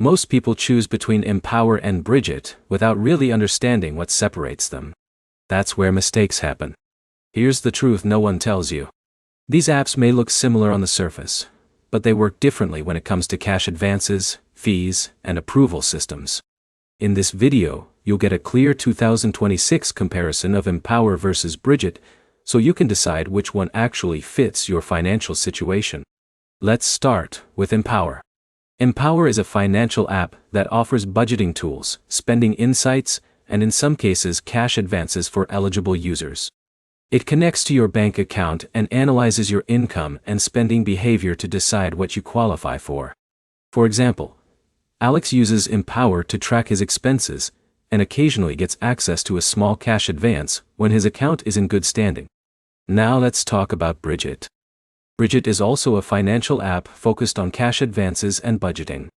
Most people choose between Empower and Brigit without really understanding what separates them. That's where mistakes happen. Here's the truth no one tells you. These apps may look similar on the surface, but they work differently when it comes to cash advances, fees, and approval systems. In this video, you'll get a clear 2026 comparison of Empower versus Brigit, so you can decide which one actually fits your financial situation. Let's start with Empower. Empower is a financial app that offers budgeting tools, spending insights, and in some cases cash advances for eligible users. It connects to your bank account and analyzes your income and spending behavior to decide what you qualify for. For example, Alex uses Empower to track his expenses and occasionally gets access to a small cash advance when his account is in good standing. Now let's talk about Brigit. Brigit is also a financial app focused on cash advances and budgeting.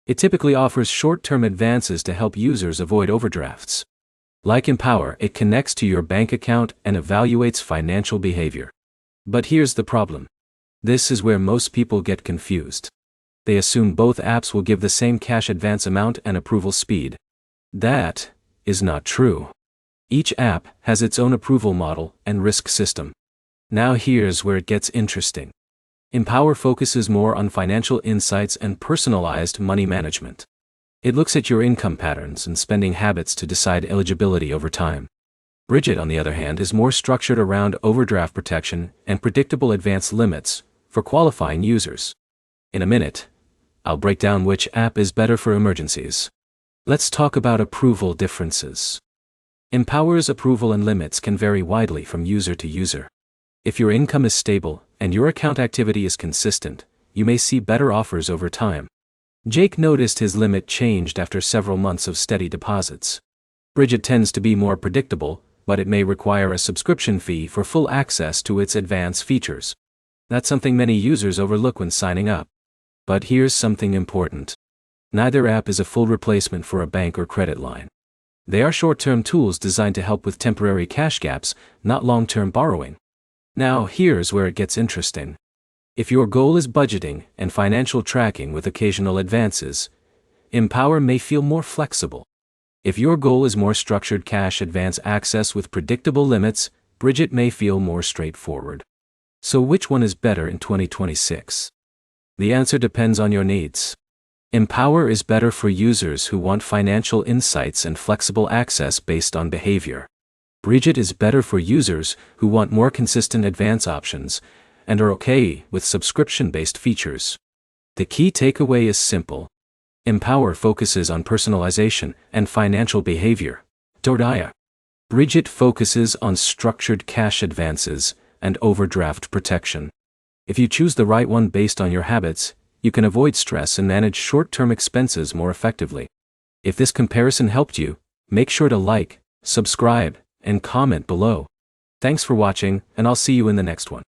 It typically offers short-term advances to help users avoid overdrafts. Like Empower, it connects to your bank account and evaluates financial behavior. But here's the problem. This is where most people get confused. They assume both apps will give the same cash advance amount and approval speed. That is not true. Each app has its own approval model and risk system. Now here's where it gets interesting. Empower focuses more on financial insights and personalized money management. It looks at your income patterns and spending habits to decide eligibility over time. Brigit, on the other hand, is more structured around overdraft protection and predictable advance limits for qualifying users. In a minute, I'll break down which app is better for emergencies. Let's talk about approval differences. Empower's approval and limits can vary widely from user to user. If your income is stable and your account activity is consistent, you may see better offers over time. Jake noticed his limit changed after several months of steady deposits. Brigit tends to be more predictable, but it may require a subscription fee for full access to its advanced features. That's something many users overlook when signing up. But here's something important. Neither app is a full replacement for a bank or credit line. They are short-term tools designed to help with temporary cash gaps, not long-term borrowing. Now here's where it gets interesting. If your goal is budgeting and financial tracking with occasional advances, Empower may feel more flexible. If your goal is more structured cash advance access with predictable limits, Brigit may feel more straightforward. So which one is better in 2026? The answer depends on your needs. Empower is better for users who want financial insights and flexible access based on behavior. Brigit is better for users who want more consistent advance options and are okay with subscription-based features. The key takeaway is simple. Empower focuses on personalization and financial behavior. Brigit focuses on structured cash advances and overdraft protection. If you choose the right one based on your habits, you can avoid stress and manage short-term expenses more effectively. If this comparison helped you, make sure to like, subscribe, and comment below. Thanks for watching, and I'll see you in the next one.